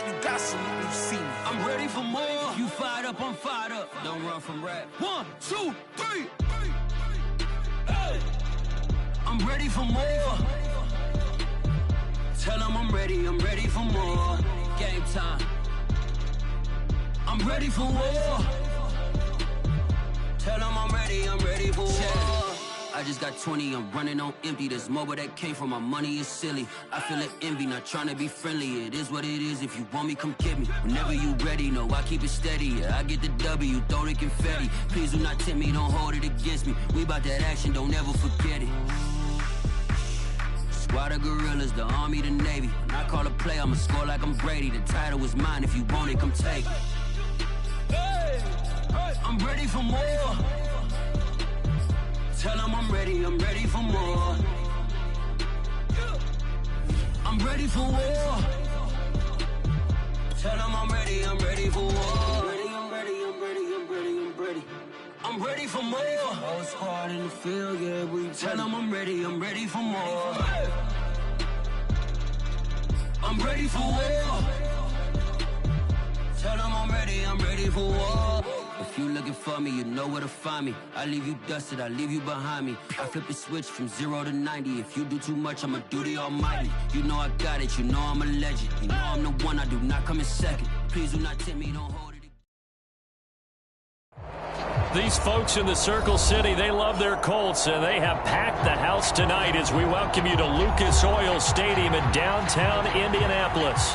like you got some when you see me. I'm ready for more. You fired up, I'm fired up. Don't run from rap. 1, 2, 3. Hey. I'm ready for more. Tell them I'm ready for more. Game time. I'm ready for war. Tell them I'm ready for war. I just got 20, I'm running on empty. This mobile that came from my money is silly. I feel like envy, not trying to be friendly. It is what it is, if you want me, come get me. Whenever you ready, no, I keep it steady. Yeah, I get the W, throw the confetti. Please do not tempt me, don't hold it against me. We bout that action, don't ever forget it. Squad of gorillas, the army, the navy. When I call a play, I'ma score like I'm Brady. The title is mine, if you want it, come take it. I'm ready for more. Tell them I'm ready for more. I'm ready for war. Tell them I'm ready for war. I'm ready for more. Whole squad in the field, yeah, we tell them I'm ready for more. I'm ready for war. Tell them I'm ready for war. If you looking for me, you know where to find me. I leave you dusted, I leave you behind me. I flip the switch from 0 to 90. If you do too much, I'ma do the almighty. You know I got it, you know I'm a legend. You know I'm the one, I do not come in second. Please do not tempt me, don't hold it. These folks in the Circle City, they love their Colts, and they have packed the house tonight as we welcome you to Lucas Oil Stadium in downtown Indianapolis.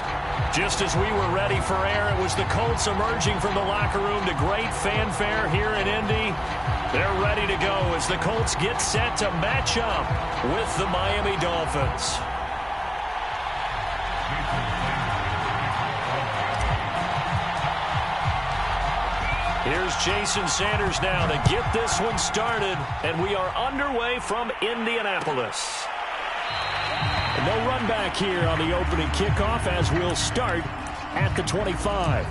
Just as we were ready for air, it was the Colts emerging from the locker room to great fanfare here in Indy. They're ready to go as the Colts get set to match up with the Miami Dolphins. Here's Jason Sanders now to get this one started, and we are underway from Indianapolis. No run back here on the opening kickoff as we'll start at the 25.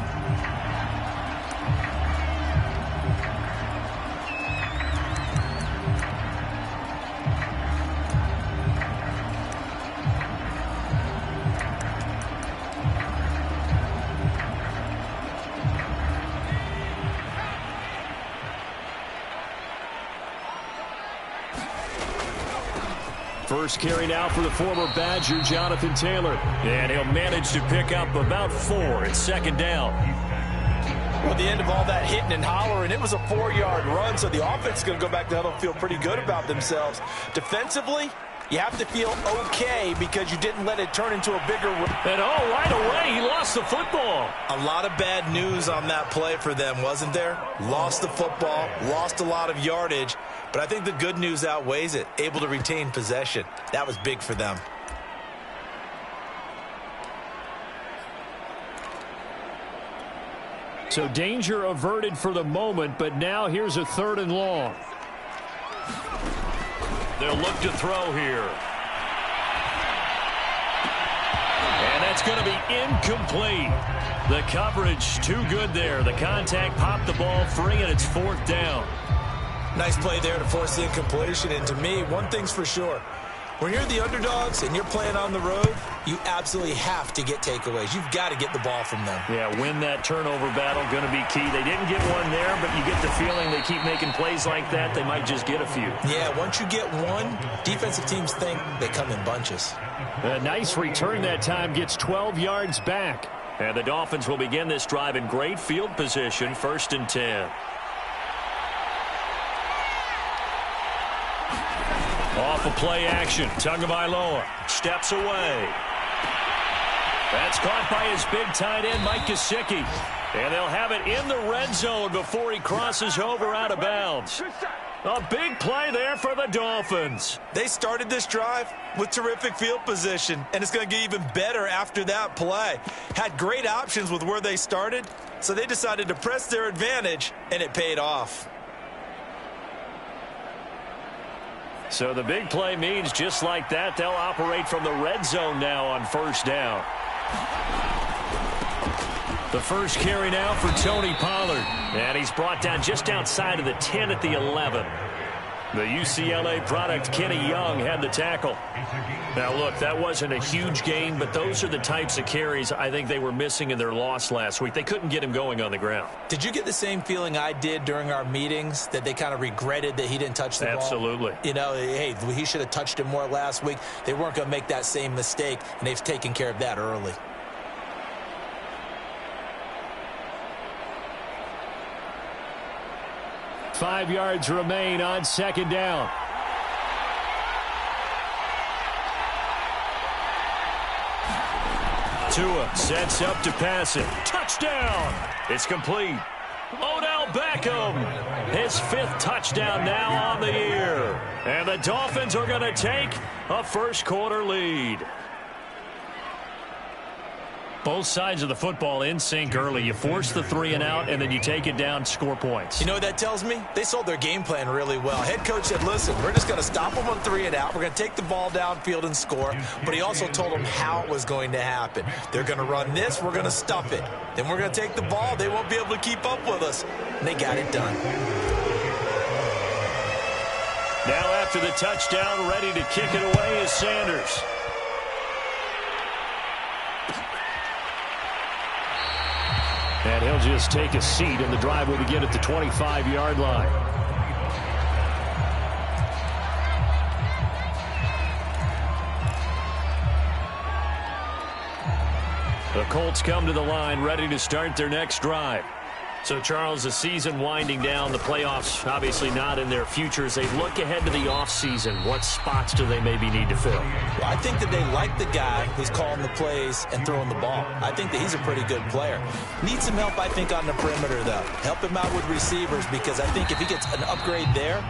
First carry now for the former Badger, Jonathan Taylor. And he'll manage to pick up about 4 at second down. Well, at the end of all that hitting and hollering, it was a 4-yard run, so the offense is going to go back to huddle and feel pretty good about themselves. Defensively, you have to feel okay because you didn't let it turn into a bigger run. And right away, he lost the football. A lot of bad news on that play for them, wasn't there? Lost the football, lost a lot of yardage. But I think the good news outweighs it. Able to retain possession. That was big for them. So danger averted for the moment, but now here's a 3rd and long. They'll look to throw here. And that's going to be incomplete. The coverage too good there. The contact popped the ball free, and it's 4th down. Nice play there to force the incompletion. And to me, one thing's for sure. When you're the underdogs and you're playing on the road, you absolutely have to get takeaways. You've got to get the ball from them. Yeah, win that turnover battle, going to be key. They didn't get one there, but you get the feeling they keep making plays like that, they might just get a few. Yeah, once you get one, defensive teams think they come in bunches. A nice return that time, gets 12 yards back. And the Dolphins will begin this drive in great field position, 1st and 10. Off of play action, Tagovailoa steps away. That's caught by his big tight end, Mike Gesicki. And they'll have it in the red zone before he crosses over out of bounds. A big play there for the Dolphins. They started this drive with terrific field position, and it's going to get even better after that play. Had great options with where they started, so they decided to press their advantage, and it paid off. So the big play means just like that, they'll operate from the red zone now on 1st down. The first carry now for Tony Pollard. And he's brought down just outside of the 10 at the 11. The UCLA product, Kenny Young, had the tackle. Now, look, that wasn't a huge gain, but those are the types of carries I think they were missing in their loss last week. They couldn't get him going on the ground. Did you get the same feeling I did during our meetings, that they kind of regretted that he didn't touch the ball? Absolutely. You know, hey, he should have touched it more last week. They weren't going to make that same mistake, and they've taken care of that early. Five yards remain on second down. Tua sets up to pass it. Touchdown! It's complete. Odell Beckham, his 5th touchdown now on the year. And the Dolphins are going to take a first-quarter lead. Both sides of the football in sync early. You force the 3-and-out, and then you take it down, score points. You know what that tells me? They sold their game plan really well. Head coach said, listen, we're just going to stop them on 3-and-out. We're going to take the ball downfield and score. But he also told them how it was going to happen. They're going to run this. We're going to stuff it. Then we're going to take the ball. They won't be able to keep up with us. And they got it done. Now after the touchdown, ready to kick it away is Sanders. And he'll just take a seat, and the drive will begin at the 25-yard line. The Colts come to the line, ready to start their next drive. So, Charles, the season winding down, the playoffs obviously not in their future. As they look ahead to the offseason, what spots do they maybe need to fill? Well, I think that they like the guy who's calling the plays and throwing the ball. I think that he's a pretty good player. Needs some help, I think, on the perimeter, though. Help him out with receivers, because I think if he gets an upgrade there,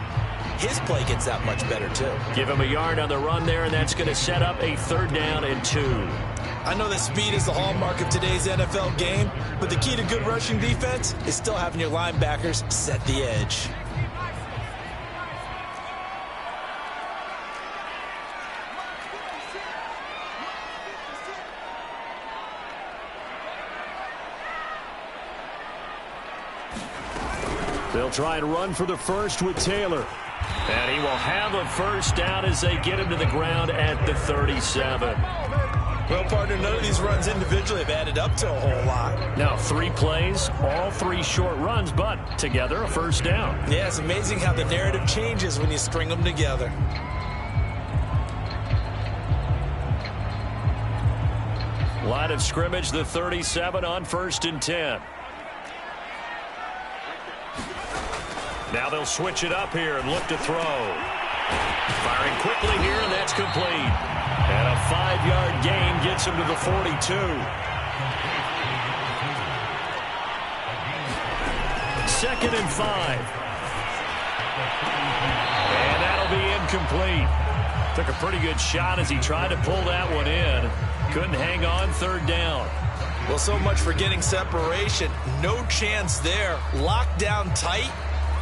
his play gets that much better, too. Give him a yard on the run there, and that's going to set up a 3rd down and 2. I know that speed is the hallmark of today's NFL game, but the key to good rushing defense is still having your linebackers set the edge. They'll try and run for the first with Taylor. And he will have a first down as they get him to the ground at the 37. Well, partner, none of these runs individually have added up to a whole lot. Now, 3 plays, all 3 short runs, but together a first down. Yeah, it's amazing how the narrative changes when you string them together. Line of scrimmage, the 37 on 1st and 10. Now they'll switch it up here and look to throw. Firing quickly here, and that's complete. And a 5-yard gain gets him to the 42. Second and 5. And that'll be incomplete. Took a pretty good shot as he tried to pull that one in. Couldn't hang on, 3rd down. Well, so much for getting separation. No chance there. Locked down tight,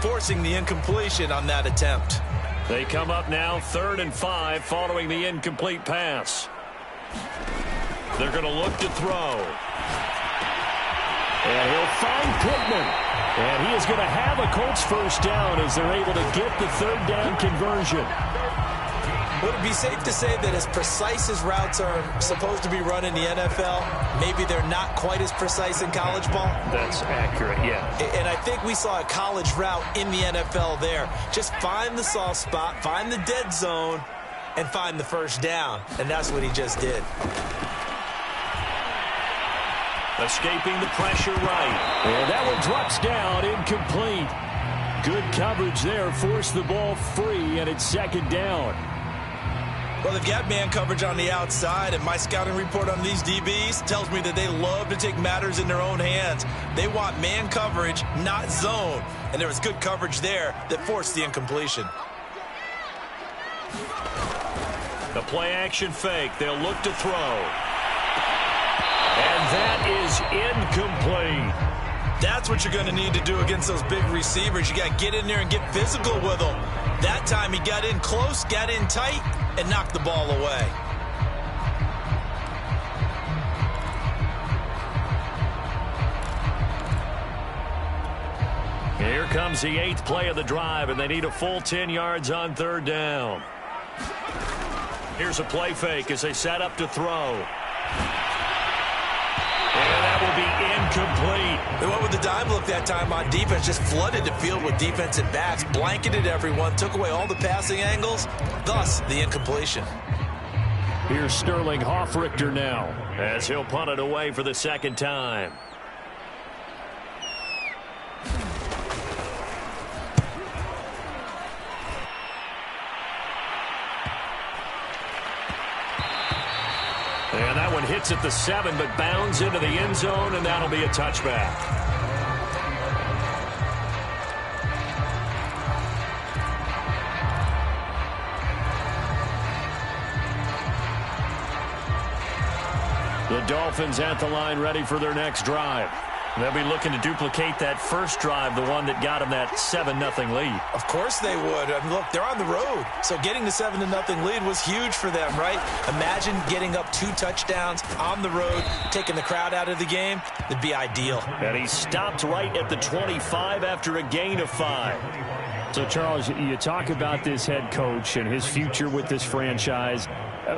forcing the incompletion on that attempt. They come up now 3rd and 5 following the incomplete pass. They're going to look to throw. And he'll find Pittman. And he is going to have a Colts first down as they're able to get the 3rd down conversion. Would it be safe to say that as precise as routes are supposed to be run in the NFL, maybe they're not quite as precise in college ball? That's accurate, yeah. And I think we saw a college route in the NFL there. Just find the soft spot, find the dead zone, and find the first down. And that's what he just did. Escaping the pressure right. And that one drops down, incomplete. Good coverage there, forced the ball free, and it's 2nd down. Well, they've got man coverage on the outside, and my scouting report on these DBs tells me that they love to take matters in their own hands. They want man coverage, not zone. And there was good coverage there that forced the incompletion. The play-action fake. They'll look to throw. And that is incomplete. That's what you're going to need to do against those big receivers. You got to get in there and get physical with them. That time he got in close, got in tight, and knocked the ball away. Here Here comes the 8th play of the drive, and they need a full 10 yards on 3rd down. Here's a play fake as they set up to throw. And that will be incomplete. They went with the dime look that time on defense, just flooded the field with defensive backs, blanketed everyone, took away all the passing angles, thus the incompletion. Here's Sterling Hoffrichter now as he'll punt it away for the 2nd time. And that one hits at the 7, but bounds into the end zone, and that'll be a touchback. The Dolphins at the line ready for their next drive. They'll be looking to duplicate that first drive, the one that got them that 7-0 lead. Of course they would. I mean, look, they're on the road. So getting the 7-0 lead was huge for them, right? Imagine getting up 2 touchdowns on the road, taking the crowd out of the game. It'd be ideal. And he stopped right at the 25 after a gain of 5. So, Charles, you talk about this head coach and his future with this franchise.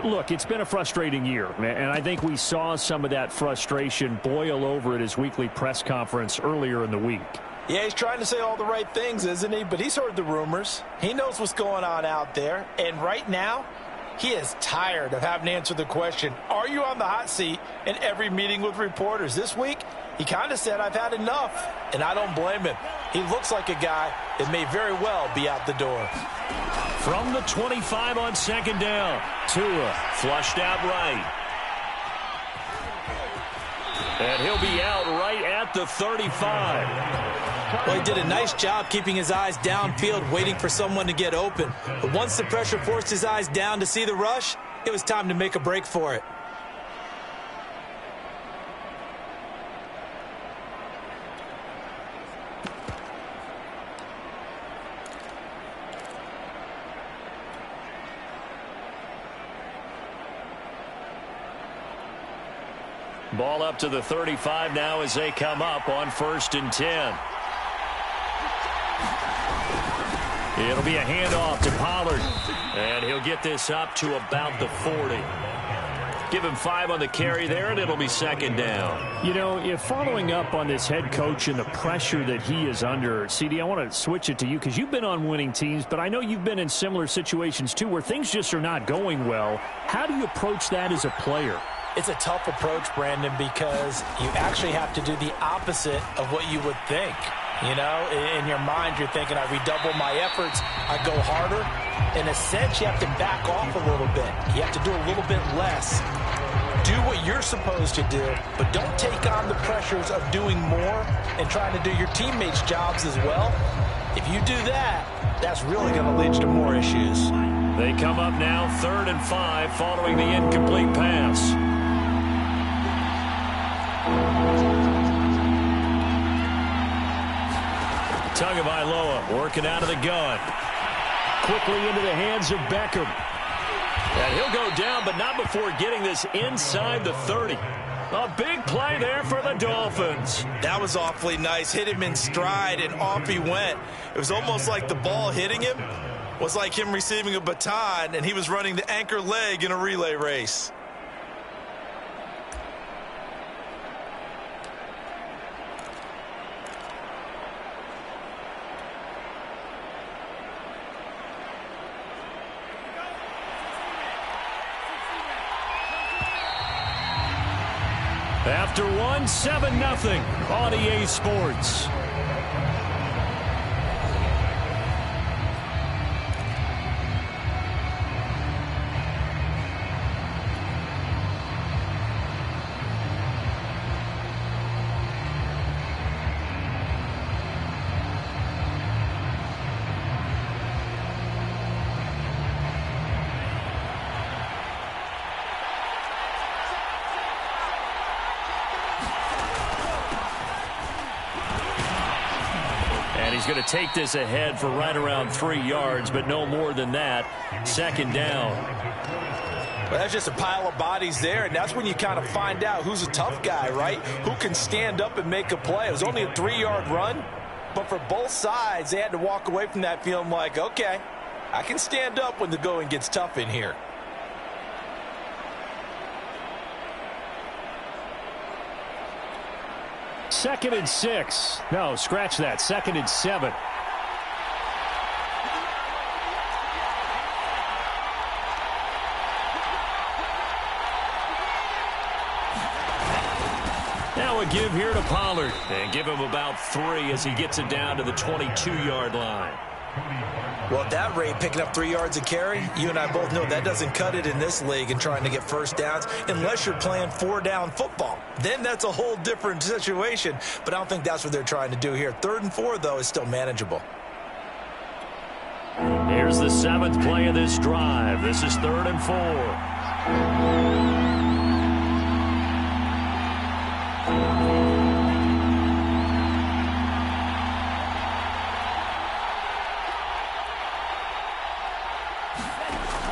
Look, it's been a frustrating year, and I think we saw some of that frustration boil over at his weekly press conference earlier in the week. Yeah, he's trying to say all the right things, isn't he? But he's heard the rumors. He knows what's going on out there. And right now, he is tired of having to answer the question, are you on the hot seat, in every meeting with reporters. This week, he kind of said, I've had enough, and I don't blame him. He looks like a guy that may very well be out the door. From the 25 on 2nd down, Tua flushed out right. And he'll be out right at the 35. Well, he did a nice job keeping his eyes downfield, waiting for someone to get open. But once the pressure forced his eyes down to see the rush, it was time to make a break for it. Ball up to the 35 now as they come up on 1st and 10. It'll be a handoff to Pollard. And he'll get this up to about the 40. Give him 5 on the carry there, and it'll be 2nd down. You know, if following up on this head coach and the pressure that he is under, CD, I want to switch it to you because you've been on winning teams, but I know you've been in similar situations too where things just are not going well. How do you approach that as a player? It's a tough approach, Brandon, because you actually have to do the opposite of what you would think. You know, in your mind, you're thinking, I redouble my efforts, I go harder. In a sense, you have to back off a little bit. You have to do a little bit less. Do what you're supposed to do, but don't take on the pressures of doing more and trying to do your teammates' jobs as well. If you do that, that's really going to lead to more issues. They come up now 3rd and 5 following the incomplete pass. Tagovailoa working out of the gun. Quickly into the hands of Beckham. And he'll go down, but not before getting this inside the 30. A big play there for the Dolphins. That was awfully nice. Hit him in stride, and off he went. It was almost like the ball hitting him was like him receiving a baton, and he was running the anchor leg in a relay race. After one, 7-0 on EA Sports. He's going to take this ahead for right around 3 yards, but no more than that. 2nd down. Well, that's just a pile of bodies there, and that's when you kind of find out who's a tough guy, right? Who can stand up and make a play. It was only a 3-yard run, But for both sides, they had to walk away from that feeling like, okay, I can stand up when the going gets tough in here. Second and 6. No, scratch that. Second and 7. Now a give here to Pollard. And give him about 3 as he gets it down to the 22-yard line. Well, at that rate, picking up 3 yards a carry, you and I both know that doesn't cut it in this league and trying to get first downs unless you're playing 4-down football. Then that's a whole different situation, but I don't think that's what they're trying to do here. 3rd and 4, though, is still manageable. Here's the 7th play of this drive. This is 3rd and 4.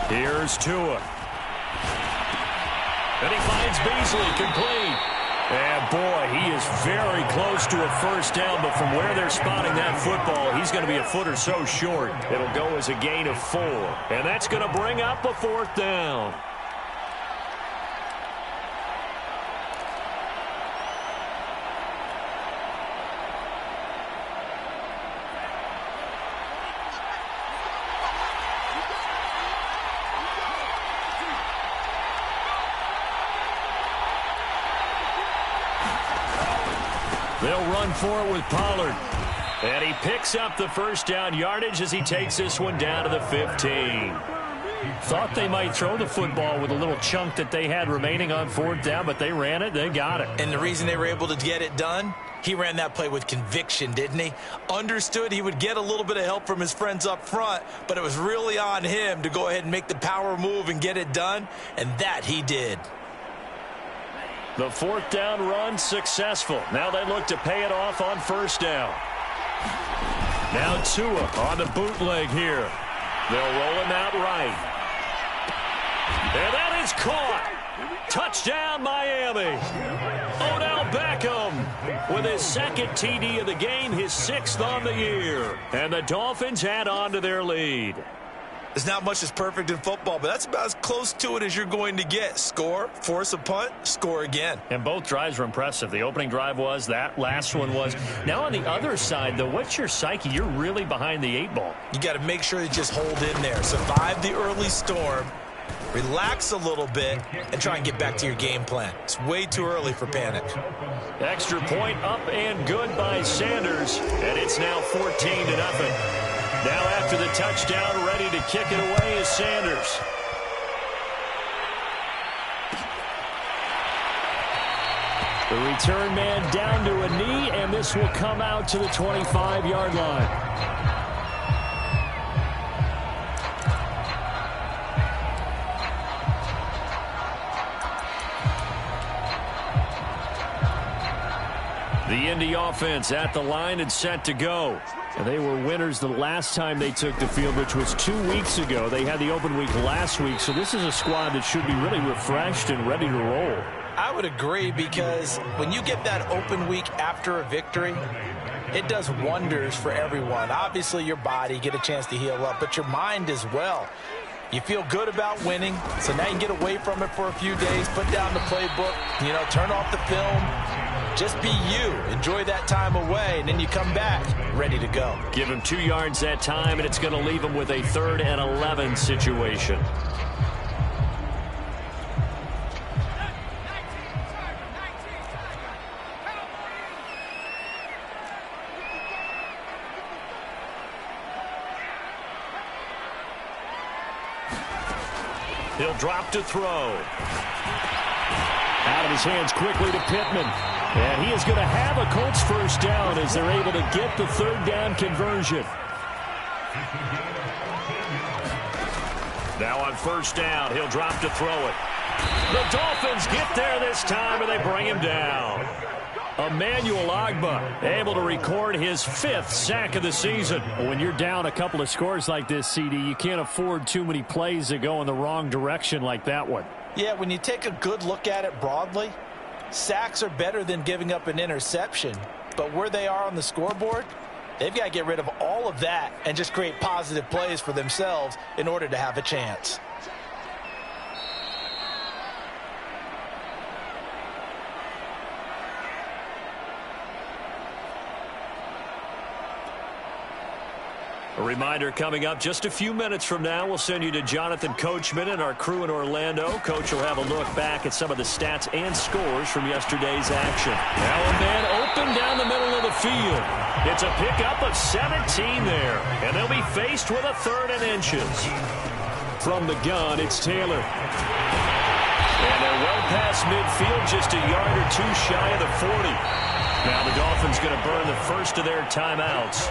Here's Tua. And he finds Beasley, complete. And boy, he is very close to a first down, but from where they're spotting that football, he's going to be a foot or so short. It'll go as a gain of 4. And that's going to bring up a 4th down. They'll run for it with Pollard. And he picks up the first down yardage as he takes this one down to the 15. Thought they might throw the football with a little chunk that they had remaining on 4th down, but they ran it. They got it. And the reason they were able to get it done, he ran that play with conviction, didn't he? Understood he would get a little bit of help from his friends up front, but it was really on him to go ahead and make the power move and get it done, and that he did. The 4th down run successful. Now they look to pay it off on 1st down. Now Tua on the bootleg here. They'll roll him out right. And that is caught. Touchdown, Miami. Odell Beckham with his 2nd TD of the game, his 6th on the year. And the Dolphins add on to their lead. There's not much that's perfect in football, but that's about as close to it as you're going to get. Score, force a punt, score again. And both drives were impressive. The opening drive was, that last one was. Now on the other side, though, what's your psyche? You're really behind the 8 ball. You got to make sure you just hold in there. Survive the early storm, relax a little bit, and try and get back to your game plan. It's way too early for panic. Extra point up and good by Sanders. And it's now 14-0. Now after the touchdown, ready to kick it away is Sanders. The return man down to a knee, and this will come out to the 25-yard line. The Indy offense at the line and set to go. And they were winners the last time they took the field, which was 2 weeks ago. They had the open week last week, so this is a squad that should be really refreshed and ready to roll. I would agree, because when you get that open week after a victory, it does wonders for everyone. Obviously, your body, get a chance to heal up, but your mind as well. You feel good about winning, so now you can get away from it for a few days, put down the playbook, turn off the film. Just be you. Enjoy that time away, and then you come back ready to go. Give him 2 yards that time, and it's going to leave him with a 3rd and 11 situation. He'll drop to throw. Out of his hands quickly to Pittman. And he is going to have a Colts first down as they're able to get the 3rd down conversion. Now on 1st down, he'll drop to throw it. The Dolphins get there this time, and they bring him down. Emmanuel Ogbah able to record his 5th sack of the season. When you're down a couple of scores like this, CD, you can't afford too many plays that go in the wrong direction like that one. Yeah, when you take a good look at it broadly, sacks are better than giving up an interception. But where they are on the scoreboard, They've got to get rid of all of that and just create positive plays for themselves in order to have a chance. A reminder coming up just a few minutes from now. We'll send you to Jonathan Coachman and our crew in Orlando. Coach will have a look back at some of the stats and scores from yesterday's action. Now a man open down the middle of the field. It's a pickup of 17 there, and they'll be faced with a 3rd and inches. From the gun, it's Taylor. And they're well past midfield, just a yard or two shy of the 40. Now the Dolphins going to burn the first of their timeouts.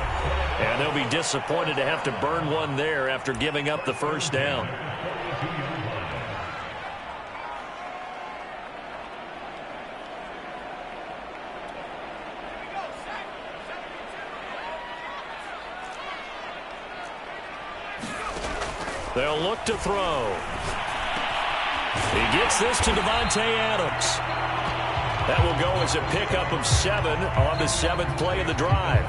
And they'll be disappointed to have to burn one there after giving up the first down. They'll look to throw. He gets this to Devontae Adams. That will go as a pickup of 7 on the 7th play of the drive.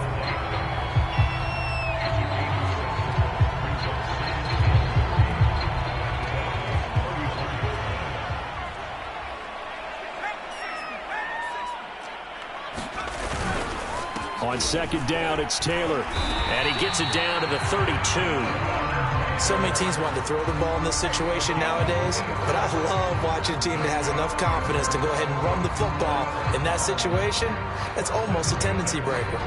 On 2nd down, it's Taylor. And he gets it down to the 32. So many teams want to throw the ball in this situation nowadays, but I love watching a team that has enough confidence to go ahead and run the football in that situation. That's almost a tendency breaker.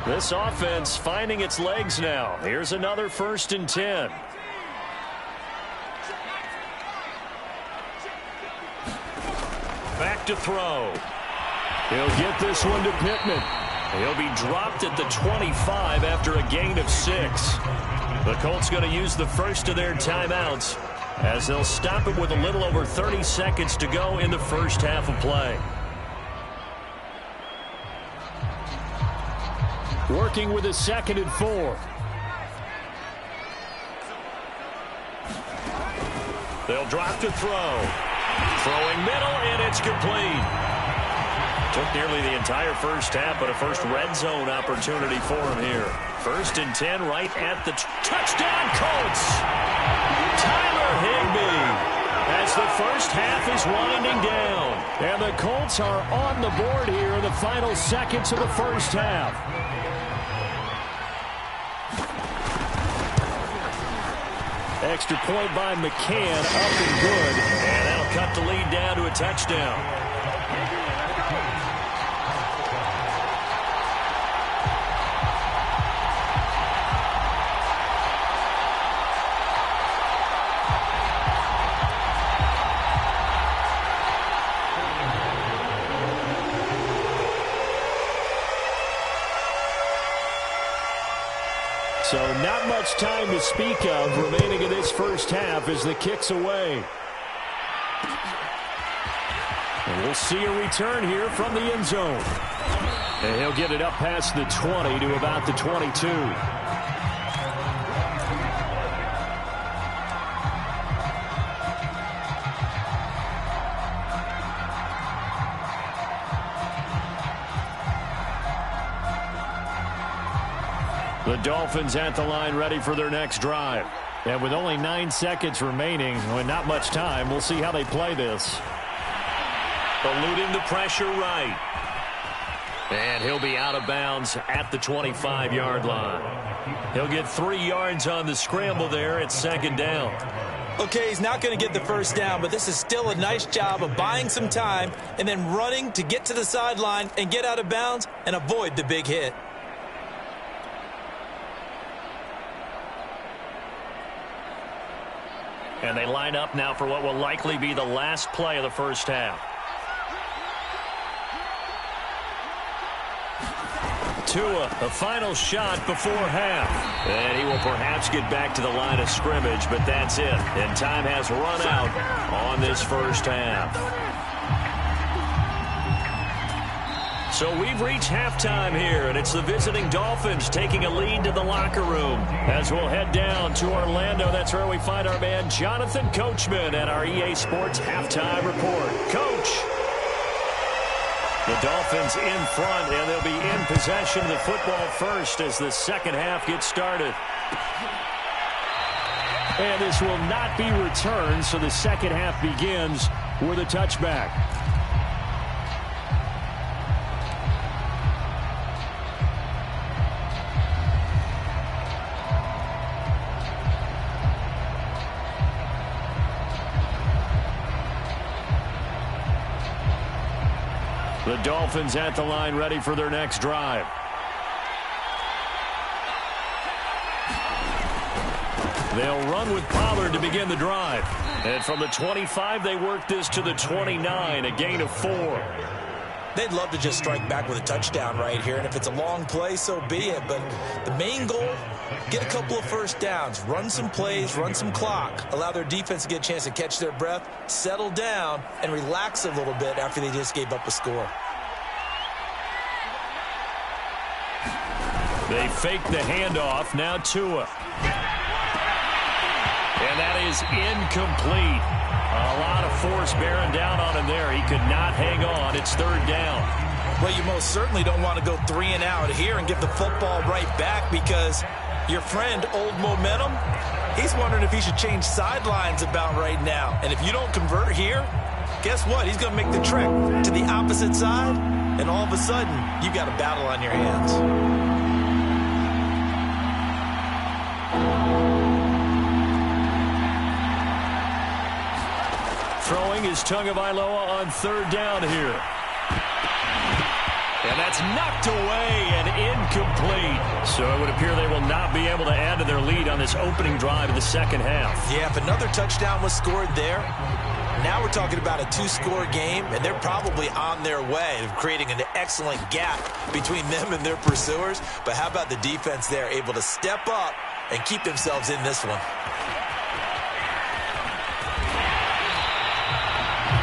This offense finding its legs now. Here's another 1st and 10. Back to throw. He'll get this one to Pittman. He'll be dropped at the 25 after a gain of 6. The Colts going to use the first of their timeouts as they'll stop it with a little over 30 seconds to go in the first half of play. Working with a 2nd and 4. They'll drop to throw. Throwing middle, and it's complete. Took nearly the entire first half, but a first red zone opportunity for him here. 1st and 10 right at the touchdown, Colts. Tyler Higbee as the first half is winding down. And the Colts are on the board here in the final seconds of the first half. Extra point by McCann, up and good. And that'll cut the lead down to a touchdown. So not much time to speak of remaining in this first half as the kick's away. And we'll see a return here from the end zone. And he'll get it up past the 20 to about the 22. The Dolphins at the line ready for their next drive. And with only 9 seconds remaining, with not much time, we'll see how they play this. Eluding the pressure right. And he'll be out of bounds at the 25-yard line. He'll get 3 yards on the scramble there at 2nd down. Okay, he's not going to get the first down, but this is still a nice job of buying some time and then running to get to the sideline and get out of bounds and avoid the big hit. And they line up now for what will likely be the last play of the first half. Tua, the final shot before half. And he will perhaps get back to the line of scrimmage, but that's it. And time has run out on this first half. So we've reached halftime here, and it's the visiting Dolphins taking a lead to the locker room. As we'll head down to Orlando, that's where we find our man Jonathan Coachman at our EA Sports Halftime Report. Coach. The Dolphins in front, and they'll be in possession of the football first as the second half gets started. And this will not be returned, so the second half begins with a touchback. The Dolphins at the line, ready for their next drive. They'll run with Pollard to begin the drive. And from the 25, they work this to the 29, a gain of 4. They'd love to just strike back with a touchdown right here, and if it's a long play, so be it. But the main goal, get a couple of first downs, run some plays, run some clock, allow their defense to get a chance to catch their breath, settle down, and relax a little bit after they just gave up a score. They fake the handoff, now Tua. And that is incomplete. A lot of force bearing down on him there. He could not hang on. It's third down. Well, you most certainly don't want to go 3 and out here and give the football right back, because your friend, Old Momentum, he's wondering if he should change sidelines about right now. And if you don't convert here, guess what? He's going to make the trek to the opposite side, and all of a sudden, you've got a battle on your hands. Throwing is Tagovailoa on third down here. And that's knocked away and incomplete. So it would appear they will not be able to add to their lead on this opening drive of the second half. Yeah, if another touchdown was scored there, now we're talking about a 2-score game, and they're probably on their way of creating an excellent gap between them and their pursuers. But how about the defense there, able to step up and keep themselves in this one?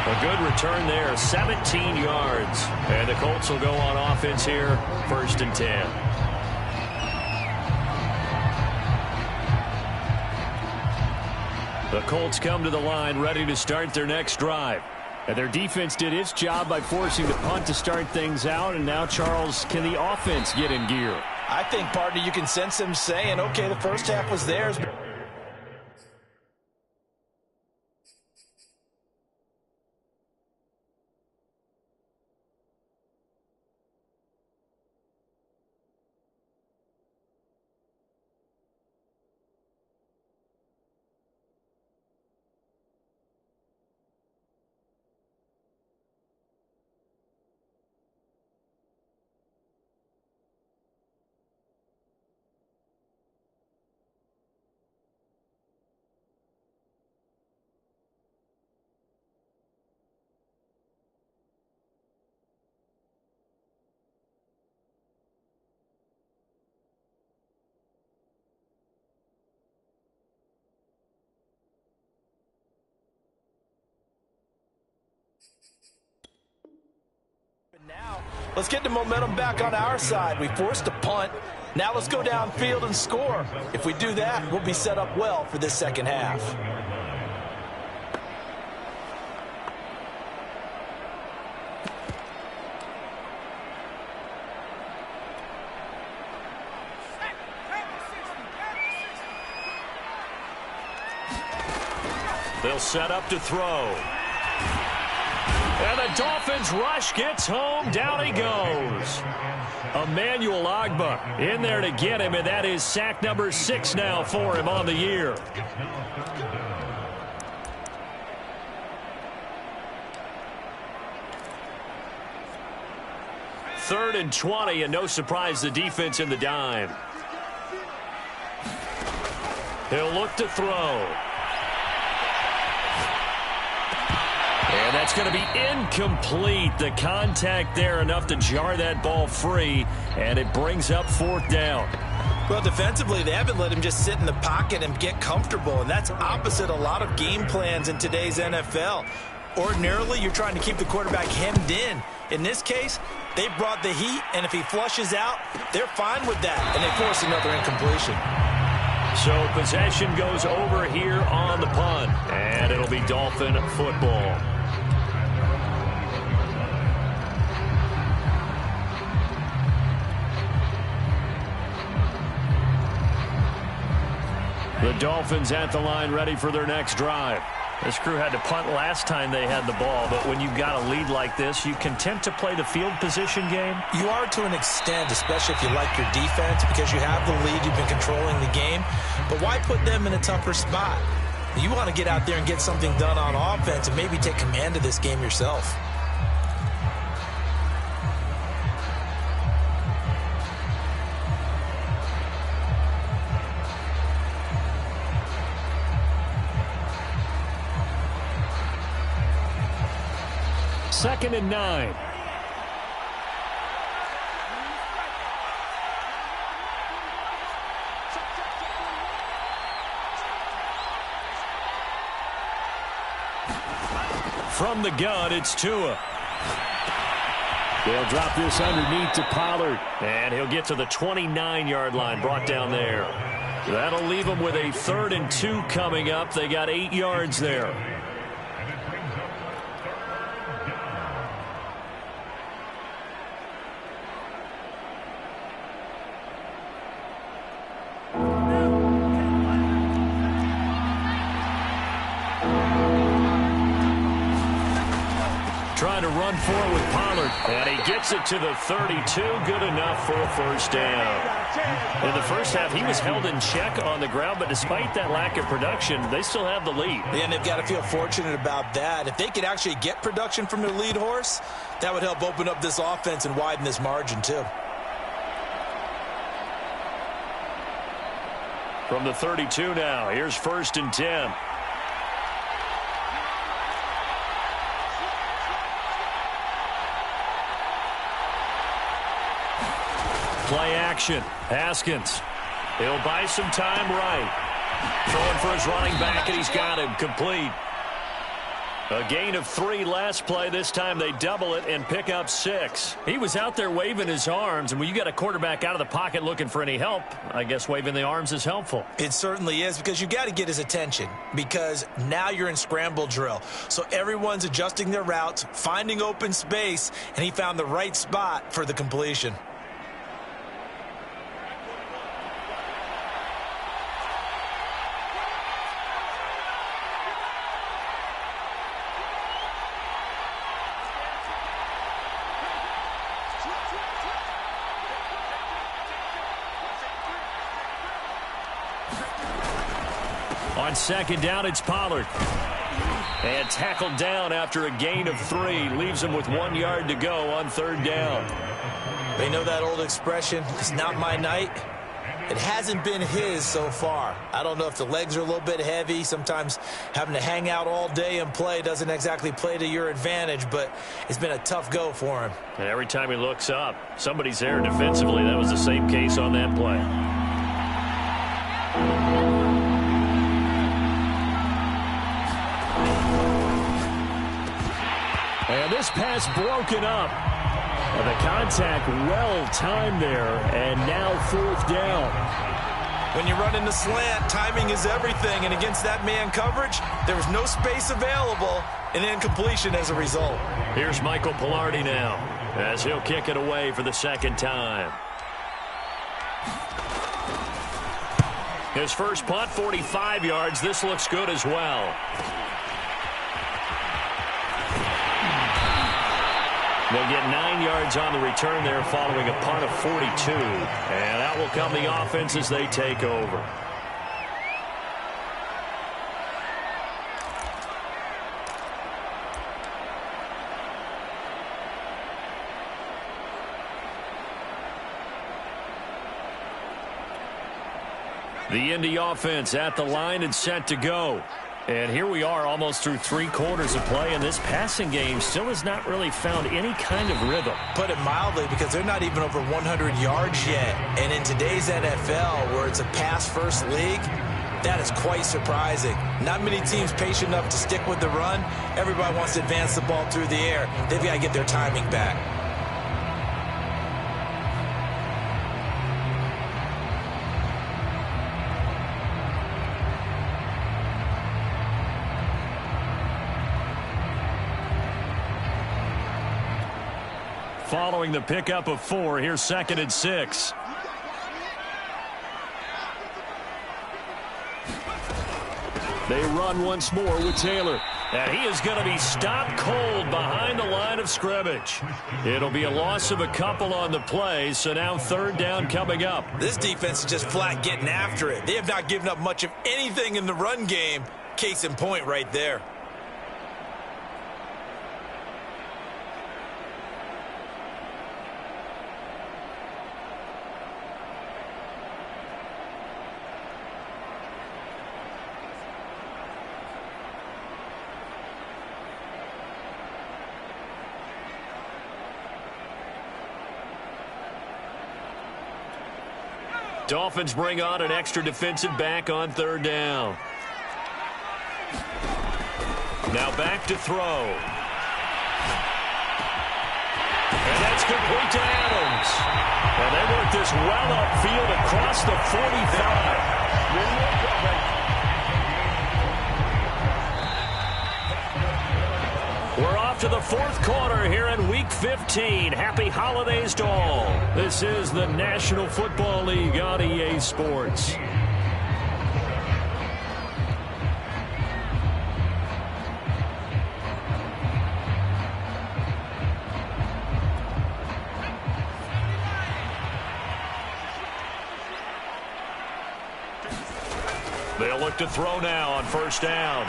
A good return there, 17 yards. And the Colts will go on offense here, 1st and 10. The Colts come to the line, ready to start their next drive. And their defense did its job by forcing the punt to start things out. And now, Charles, can the offense get in gear? I think, partner, you can sense them saying, okay, the first half was theirs. Now, let's get the momentum back on our side. We forced a punt. Now let's go downfield and score. If we do that, we'll be set up well for this second half. They'll set up to throw. And the Dolphins rush gets home. Down he goes. Emmanuel Ogbah in there to get him, and that is sack number 6 now for him on the year. Third and 20, and no surprise, the defense in the dime. He'll look to throw. And that's going to be incomplete. The contact there enough to jar that ball free, and it brings up 4th down. Well, defensively, they haven't let him just sit in the pocket and get comfortable, and that's opposite a lot of game plans in today's NFL. Ordinarily, you're trying to keep the quarterback hemmed in. In this case, they brought the heat, and if he flushes out, they're fine with that, and they force another incompletion. So possession goes over here on the punt, and it'll be Dolphin football. Dolphins at the line, ready for their next drive. This crew had to punt last time they had the ball, but when you've got a lead like this, you content to play the field position game? You are to an extent, especially if you like your defense, because you have the lead, you've been controlling the game. But why put them in a tougher spot? You want to get out there and get something done on offense and maybe take command of this game yourself. Second and 9. From the gun, it's Tua. They'll drop this underneath to Pollard. And he'll get to the 29-yard line, brought down there. That'll leave them with a 3rd and 2 coming up. They got 8 yards there. Trying to run for it with Pollard. And he gets it to the 32. Good enough for a first down. In the first half, he was held in check on the ground, but despite that lack of production, they still have the lead. And they've got to feel fortunate about that. If they could actually get production from their lead horse, that would help open up this offense and widen this margin too. From the 32 now, here's 1st and 10. Play action. Haskins. He'll buy some time right. Throwing for his running back, and he's got him complete. A gain of 3 last play. This time they double it and pick up 6. He was out there waving his arms, and when you got a quarterback out of the pocket looking for any help, I guess waving the arms is helpful. It certainly is, because you got to get his attention, because now you're in scramble drill. So everyone's adjusting their routes, finding open space, and he found the right spot for the completion. On 2nd down, it's Pollard. And tackled down after a gain of 3. Leaves him with 1 yard to go on 3rd down. They know that old expression, it's not my night. It hasn't been his so far. I don't know if the legs are a little bit heavy. Sometimes having to hang out all day and play doesn't exactly play to your advantage, but it's been a tough go for him. And every time he looks up, somebody's there defensively. That was the same case on that play. And this pass broken up. And the contact well timed there, and now 4th down. When you run in the slant, timing is everything, and against that man coverage, there was no space available, and incompletion as a result. Here's Michael Pilardi now, as he'll kick it away for the 2nd time. His first punt, 45 yards. This looks good as well. They'll get 9 yards on the return there following a punt of 42. And out will come the offense as they take over. The Indy offense at the line and set to go. And here we are almost through 3 quarters of play, and this passing game still has not really found any kind of rhythm. Put it mildly, because they're not even over 100 yards yet. And in today's NFL, where it's a pass-first league, that is quite surprising. Not many teams patient enough to stick with the run. Everybody wants to advance the ball through the air. They've got to get their timing back. Following the pickup of 4, here's 2nd and 6. They run once more with Taylor. And he is going to be stopped cold behind the line of scrimmage. It'll be a loss of a couple on the play, so now third down coming up. This defense is just flat getting after it. They have not given up much of anything in the run game. Case in point right there. Dolphins bring on an extra defensive back on third down. Now back to throw. And that's complete to Adams. And they work this well upfield across the 45. We're off to the fourth quarter here in Week 15. Happy holidays to all. This is the National Football League on EA Sports. They'll look to throw now on first down.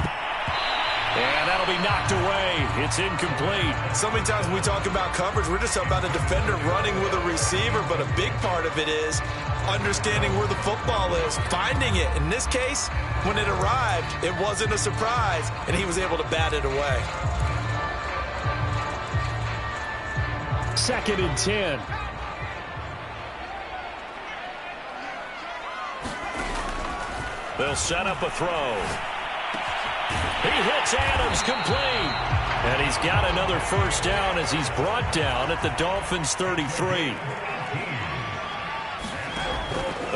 And that'll be knocked away. It's incomplete. So many times when we talk about coverage, we're just talking about a defender running with a receiver, but a big part of it is understanding where the football is, finding it. In this case, when it arrived, it wasn't a surprise, and he was able to bat it away. 2nd and 10. They'll set up a throw. He hits Adams complete. And he's got another first down as he's brought down at the Dolphins' 33.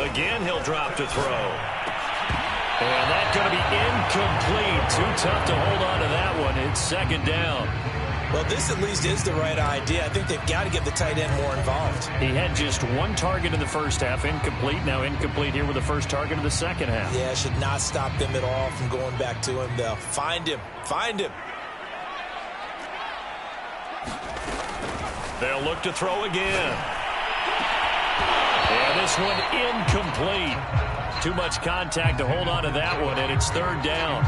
Again, he'll drop to throw. And that's going to be incomplete. Too tough to hold on to that one. It's 2nd down. Well, this at least is the right idea. I think they've got to get the tight end more involved. He had just one target in the first half, incomplete. Now incomplete here with the first target of the second half. Yeah, should not stop them at all from going back to him, though. Find him. Find him. They'll look to throw again. And this one incomplete. Too much contact to hold on to that one, and it's 3rd down.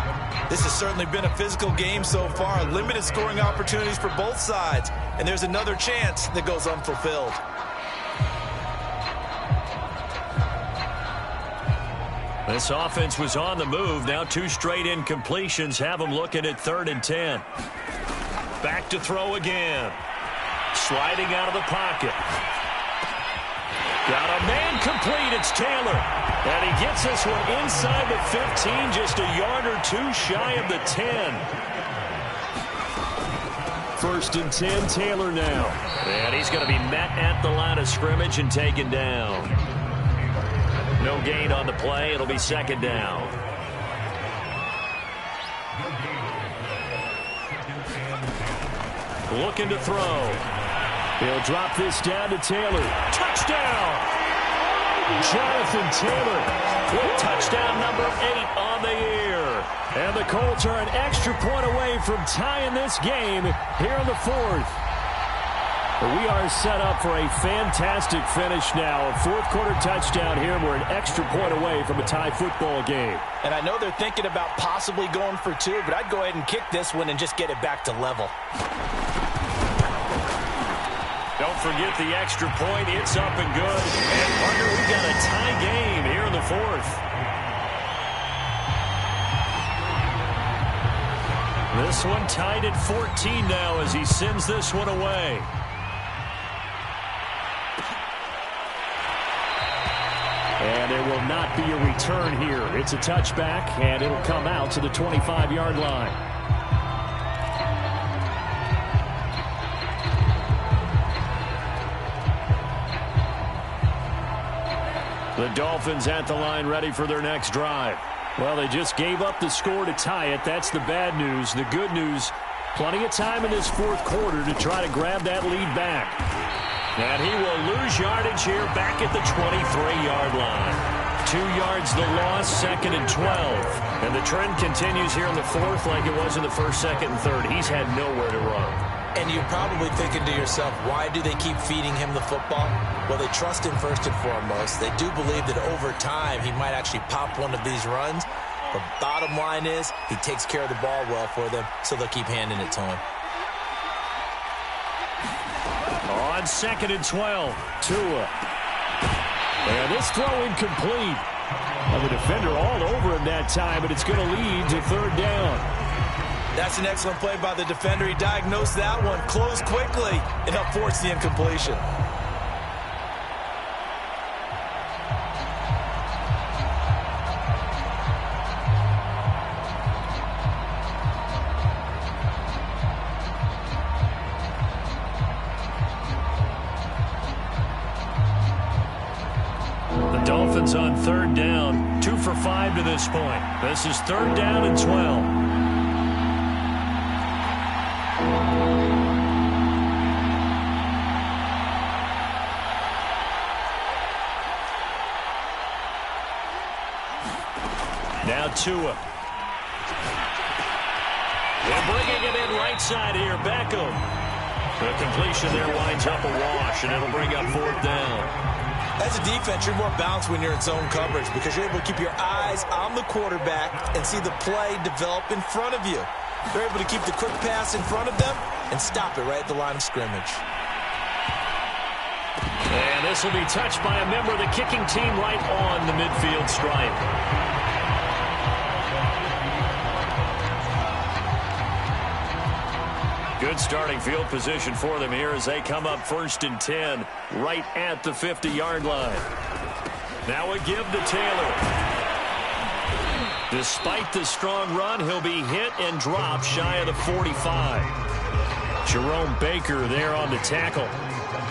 This has certainly been a physical game so far. Limited scoring opportunities for both sides. And there's another chance that goes unfulfilled. This offense was on the move. Now 2 straight incompletions have them looking at 3rd and 10. Back to throw again. Sliding out of the pocket. Got a man complete. It's Taylor. And he gets this one inside the 15, just a yard or 2 shy of the 10. 1st and 10, Taylor now. And he's going to be met at the line of scrimmage and taken down. No gain on the play. It'll be 2nd down. Looking to throw. He'll drop this down to Taylor. Touchdown! Jonathan Taylor with touchdown number 8 on the year. And the Colts are an extra point away from tying this game here in the 4th. We are set up for a fantastic finish now. A 4th quarter touchdown here. We're an extra point away from a tie football game. And I know they're thinking about possibly going for 2, but I'd go ahead and kick this one and just get it back to level. Don't forget the extra point. It's up and good. And, partner, we've got a tie game here in the 4th. This one tied at 14 now as he sends this one away. And there will not be a return here. It's a touchback, and it'll come out to the 25-yard line. The Dolphins at the line ready for their next drive. Well, they just gave up the score to tie it. That's the bad news. The good news, plenty of time in this 4th quarter to try to grab that lead back. And he will lose yardage here back at the 23-yard line. 2 yards the loss, 2nd and 12. And the trend continues here in the fourth like it was in the first, second, and third. He's had nowhere to run. And you're probably thinking to yourself, why do they keep feeding him the football? Well, they trust him first and foremost. They do believe that over time he might actually pop one of these runs. But bottom line is he takes care of the ball well for them, so they'll keep handing it to him. On 2nd and 12, Tua. And this throw incomplete. Well, the defender all over him that time, but it's going to lead to 3rd down. That's an excellent play by the defender. He diagnosed that one, closed quickly, and helped force the incompletion. Dolphins on 3rd down, 2 for 5 to this point. This is 3rd down and 12. Now Tua. They're bringing it in right side here. Beckham. The completion there winds up a wash, and it'll bring up 4th down. As a defense, you're more balanced when you're in zone coverage because you're able to keep your eyes on the quarterback and see the play develop in front of you. They're able to keep the quick pass in front of them and stop it right at the line of scrimmage. And this will be touched by a member of the kicking team right on the midfield stripe. Good starting field position for them here as they come up 1st and 10 right at the 50-yard line. Now a give to Taylor. Despite the strong run, he'll be hit and dropped shy of the 45. Jerome Baker there on the tackle.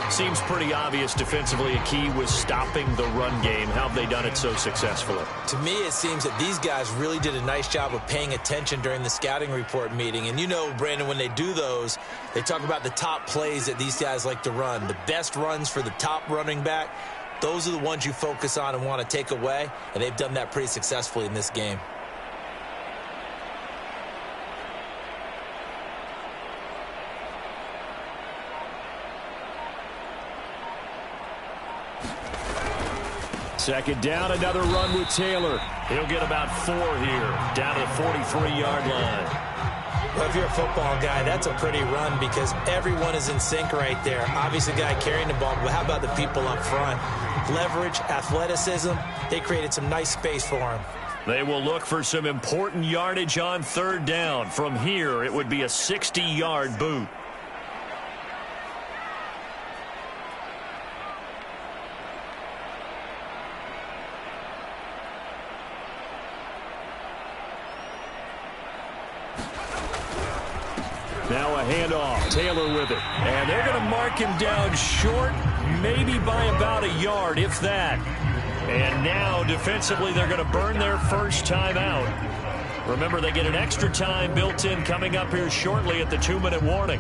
Seems pretty obvious defensively a key was stopping the run game. How have they done it so successfully? To me, it seems that these guys really did a nice job of paying attention during the scouting report meeting. And you know, Brandon, when they do those, they talk about the top plays that these guys like to run. The best runs for the top running back, those are the ones you focus on and want to take away. And they've done that pretty successfully in this game. Second down, another run with Taylor. He'll get about 4 here, down to the 43-yard line. Well, if you're a football guy, that's a pretty run because everyone is in sync right there. Obviously, the guy carrying the ball, but how about the people up front? Leverage, athleticism, they created some nice space for him. They will look for some important yardage on 3rd down. From here, it would be a 60-yard boot. Now a handoff. Taylor with it. And they're going to mark him down short, maybe by about a yard, if that. And now, defensively, they're going to burn their first time out. Remember, they get an extra time built in coming up here shortly at the 2-minute warning.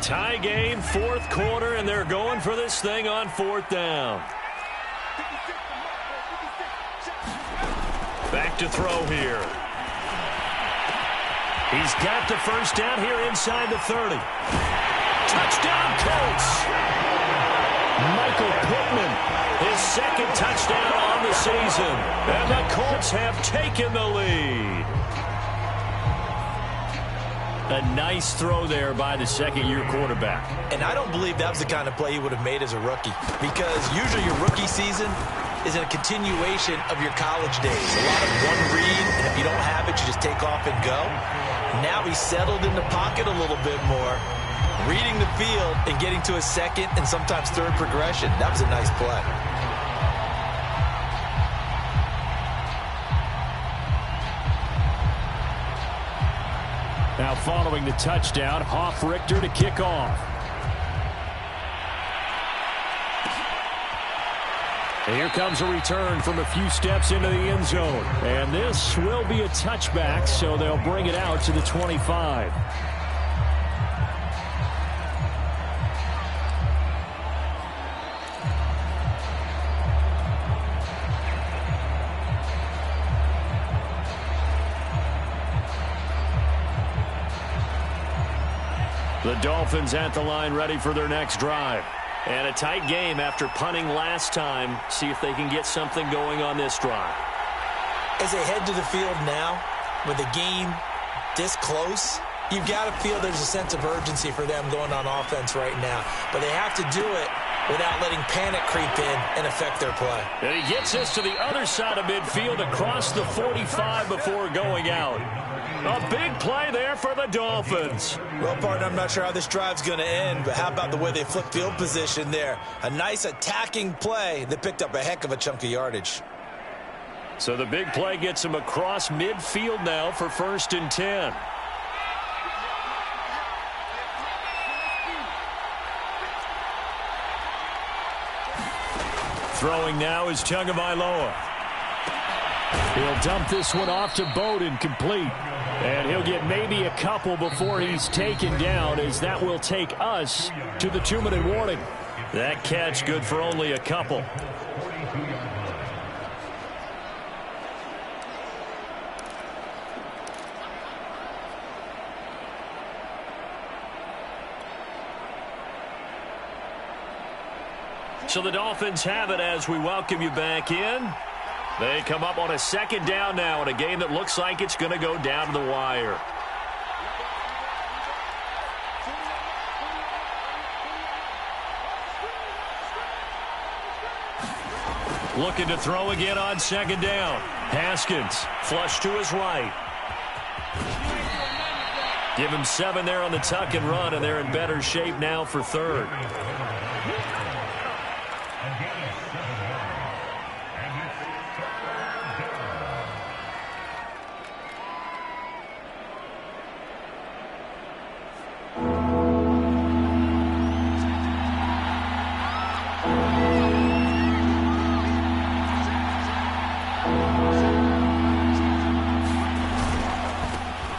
Tie game, 4th quarter, and they're going for this thing on 4th down. Back to throw here. He's got the first down here inside the 30. Touchdown, Colts! Michael Pittman, his 2nd touchdown on the season. And the Colts have taken the lead. A nice throw there by the 2nd-year quarterback. And I don't believe that was the kind of play he would have made as a rookie because usually your rookie season is a continuation of your college days. A lot of one read, and if you don't have it, you just take off and go. Now he's settled in the pocket a little bit more, reading the field and getting to a 2nd and sometimes 3rd progression. That was a nice play. Now following the touchdown, Hoff-Richter to kick off. Here comes a return from a few steps into the end zone. And this will be a touchback, so they'll bring it out to the 25. The Dolphins at the line, ready for their next drive. And a tight game after punting last time. See if they can get something going on this drive. As they head to the field now, with the game this close, you've got to feel there's a sense of urgency for them going on offense right now. But they have to do it without letting panic creep in and affect their play. And he gets us to the other side of midfield across the 45 before going out. A big play there for the Dolphins. Well, partner, I'm not sure how this drive's going to end, but how about the way they flip field position there? A nice attacking play that picked up a heck of a chunk of yardage. So the big play gets him across midfield now for 1st and 10. Throwing now is Tagovailoa. He'll dump this one off to Bowden, complete. And he'll get maybe a couple before he's taken down, as that will take us to the 2-minute warning. That catch good for only a couple. So the Dolphins have it as we welcome you back in. They come up on a 2nd down now in a game that looks like it's going to go down to the wire. Looking to throw again on 2nd down. Haskins, flush to his right. Give him 7 there on the tuck and run, and they're in better shape now for 3rd.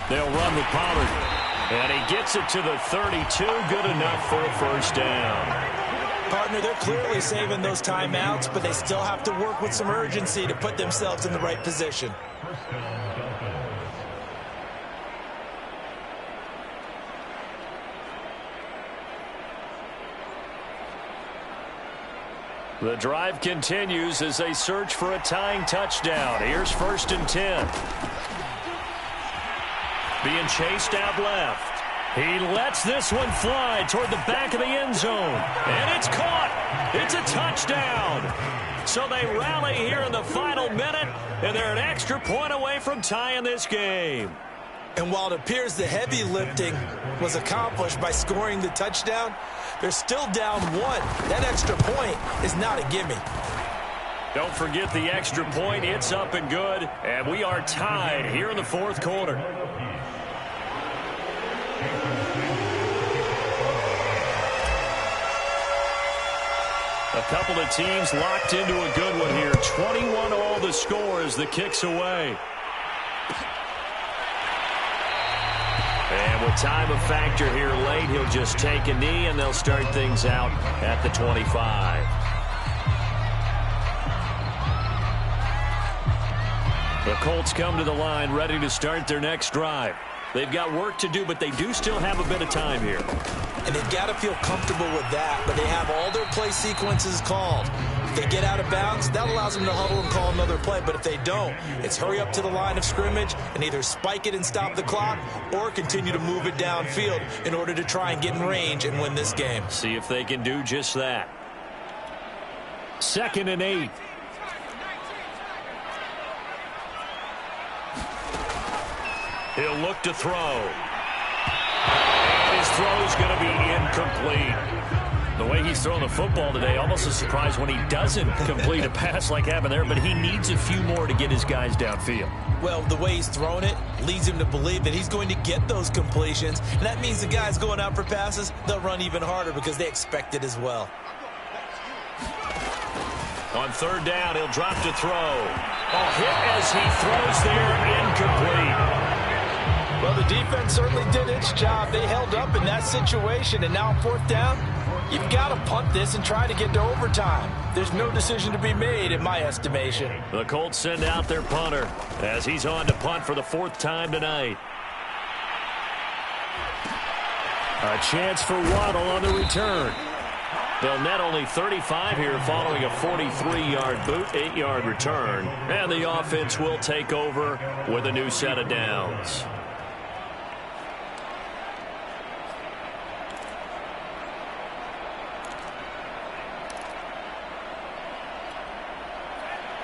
They'll run with Pollard. And he gets it to the 32. Good enough for a 1st down. Partner, they're clearly saving those timeouts, but they still have to work with some urgency to put themselves in the right position. The drive continues as they search for a tying touchdown. Here's 1st and 10. Being chased out left. He lets this one fly toward the back of the end zone. And it's caught. It's a touchdown. So they rally here in the final minute, and they're an extra point away from tying this game. And while it appears the heavy lifting was accomplished by scoring the touchdown, they're still down 1. That extra point is not a gimme. Don't forget the extra point. It's up and good. And we are tied here in the 4th quarter. A couple of teams locked into a good one here. 21 all the score as the kick's away. And with time a factor here late, he'll just take a knee and they'll start things out at the 25. The Colts come to the line ready to start their next drive. They've got work to do, but they do still have a bit of time here. And they've got to feel comfortable with that, but they have all their play sequences called. If they get out of bounds, that allows them to huddle and call another play. But if they don't, it's hurry up to the line of scrimmage and either spike it and stop the clock or continue to move it downfield in order to try and get in range and win this game. See if they can do just that. 2nd and 8. He'll look to throw. And his throw is going to be incomplete. The way he's throwing the football today, almost a surprise when he doesn't complete a pass like happened there, but he needs a few more to get his guys downfield. Well, the way he's thrown it leads him to believe that he's going to get those completions, and that means the guys going out for passes, they'll run even harder because they expect it as well. On third down, he'll drop to throw. Oh, hit as he throws there, incomplete. Well, the defense certainly did its job. They held up in that situation, and now on fourth down, you've got to punt this and try to get to overtime. There's no decision to be made in my estimation. The Colts send out their punter as he's on to punt for the fourth time tonight. A chance for Waddle on the return. They'll net only 35 here following a 43-yard boot, 8-yard return. And the offense will take over with a new set of downs.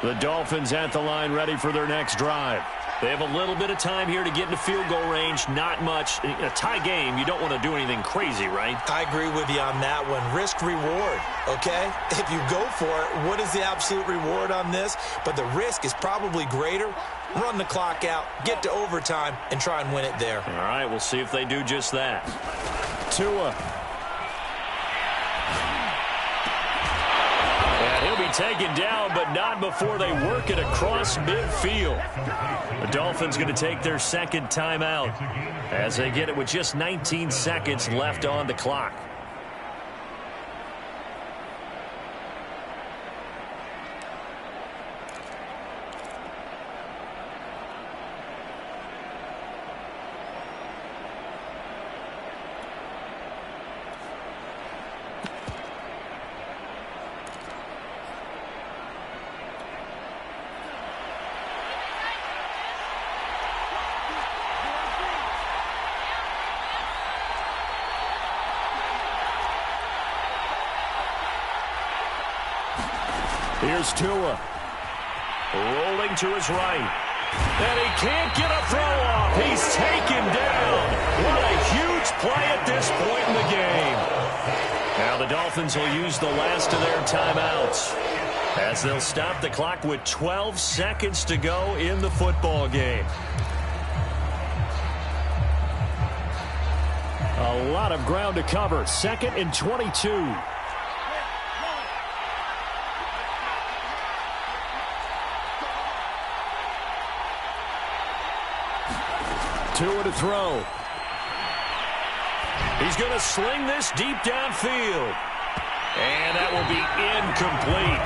The Dolphins at the line ready for their next drive. They have a little bit of time here to get into field goal range. Not much. In a tie game, you don't want to do anything crazy, right? I agree with you on that one. Risk reward, okay? If you go for it, what is the absolute reward on this? But the risk is probably greater. Run the clock out, get to overtime, and try and win it there. All right, we'll see if they do just that. Tua. He'll be taken down, but not before they work it across midfield. The Dolphins going to take their second timeout as they get it with just 19 seconds left on the clock. Here's Tua. Rolling to his right. And he can't get a throw off. He's taken down. What a huge play at this point in the game. Now the Dolphins will use the last of their timeouts as they'll stop the clock with 12 seconds to go in the football game. A lot of ground to cover. 2nd and 22. Tua to throw. He's going to sling this deep downfield. And that will be incomplete.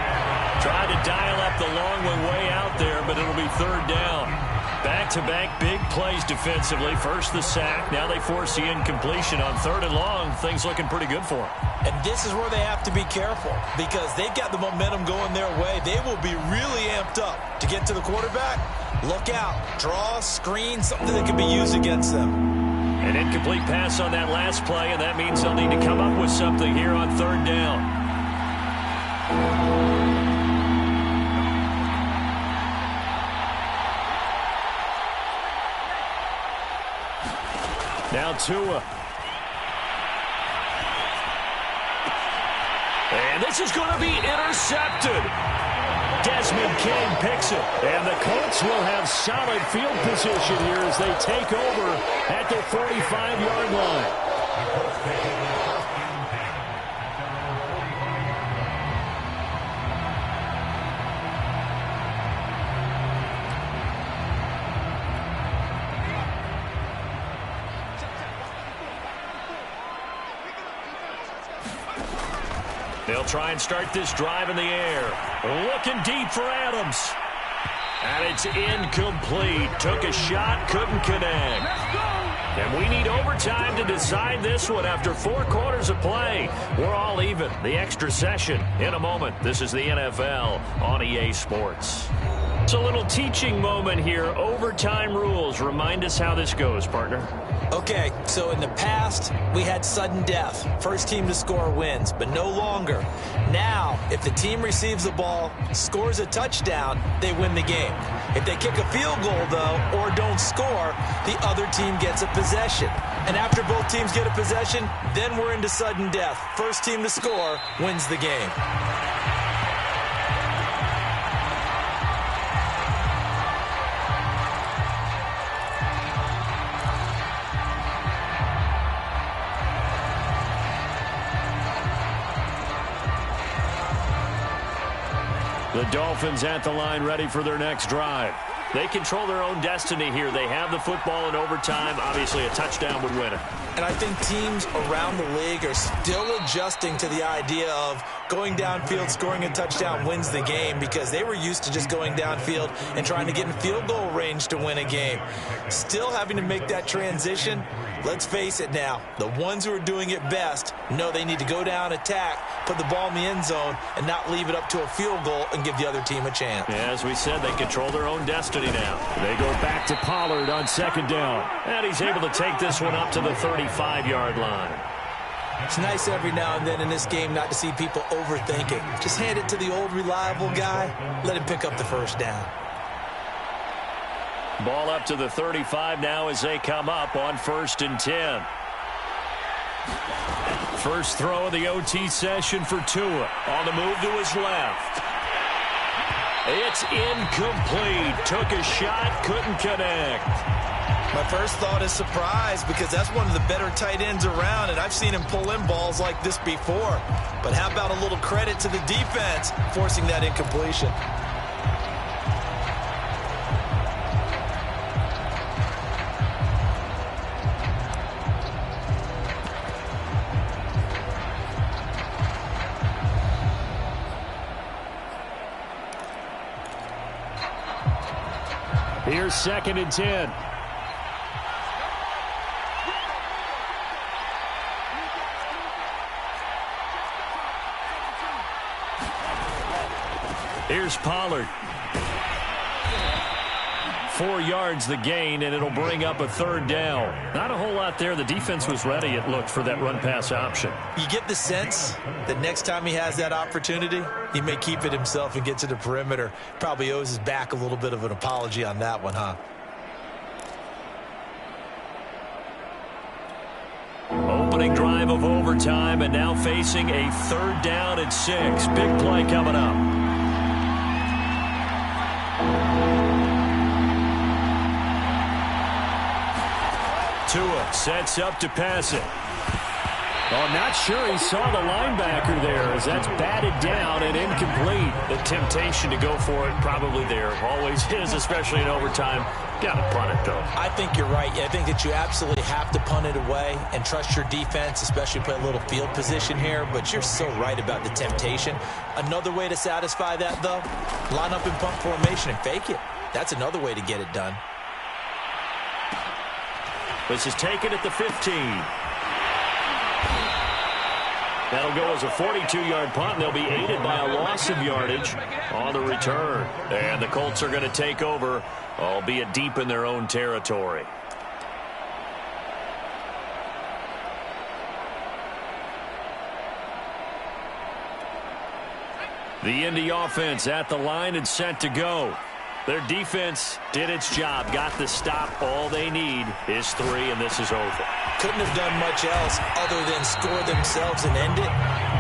Tried to dial up the long one way out there, but it'll be third down. Back-to-back big plays defensively. First the sack. Now they force the incompletion on third and long. Things looking pretty good for them. And this is where they have to be careful because they've got the momentum going their way. They will be really amped up to get to the quarterback. Look out. Draw, screen, something that can be used against them. An incomplete pass on that last play, and that means they'll need to come up with something here on third down. Now Tua. And this is going to be intercepted. Desmond King picks it. And the Colts will have solid field position here as they take over at their 45-yard line. They'll try and start this drive in the air. Looking deep for Adams. And it's incomplete. Took a shot, couldn't connect. And we need overtime to decide this one after 4 quarters of play. We're all even. The extra session in a moment. This is the NFL on EA Sports. It's a little teaching moment here. Overtime rules. Remind us how this goes, partner. Okay, so in the past, we had sudden death. First team to score wins, but no longer. Now, if the team receives the ball, scores a touchdown, they win the game. If they kick a field goal, though, or don't score, the other team gets a possession. And after both teams get a possession, then we're into sudden death. First team to score wins the game. The Dolphins at the line ready for their next drive. They control their own destiny here. They have the football in overtime. Obviously, a touchdown would win it. And I think teams around the league are still adjusting to the idea of going downfield, scoring a touchdown wins the game, because they were used to just going downfield and trying to get in field goal range to win a game. Still having to make that transition. Let's face it now, the ones who are doing it best know they need to go down, attack, put the ball in the end zone, and not leave it up to a field goal and give the other team a chance. Yeah, as we said, they control their own destiny now. They go back to Pollard on second down. And he's able to take this one up to the 35-yard line. It's nice every now and then in this game not to see people overthink it. Just hand it to the old reliable guy, let him pick up the first down. Ball up to the 35 now as they come up on 1st and 10. First throw of the OT session for Tua. On the move to his left. It's incomplete. Took a shot, couldn't connect. My first thought is surprise, because that's one of the better tight ends around, and I've seen him pull in balls like this before. But how about a little credit to the defense forcing that incompletion? Here's 2nd and 10. Here's Pollard. 4 yards the gain, and it'll bring up a 3rd down. Not a whole lot there. The defense was ready, it looked, for that run-pass option. You get the sense that next time he has that opportunity, he may keep it himself and get to the perimeter. Probably owes his back a little bit of an apology on that one, huh? Opening drive of overtime, and now facing a 3rd down and 6. Big play coming up. Tua sets up to pass it. Oh, not sure he saw the linebacker there, as that's batted down and incomplete. The temptation to go for it probably there. Always is, especially in overtime. Got to punt it, though. I think you're right. I think that you absolutely have to punt it away and trust your defense, especially play a little field position here. But you're so right about the temptation. Another way to satisfy that, though, line up in punt formation and fake it. That's another way to get it done. This is taken at the 15. That'll go as a 42-yard punt, and they'll be aided by a loss of yardage on the return. And the Colts are going to take over, albeit deep in their own territory. The Indy offense at the line and set to go. Their defense did its job, got the stop. All they need is 3, and this is over. Couldn't have done much else other than score themselves and end it.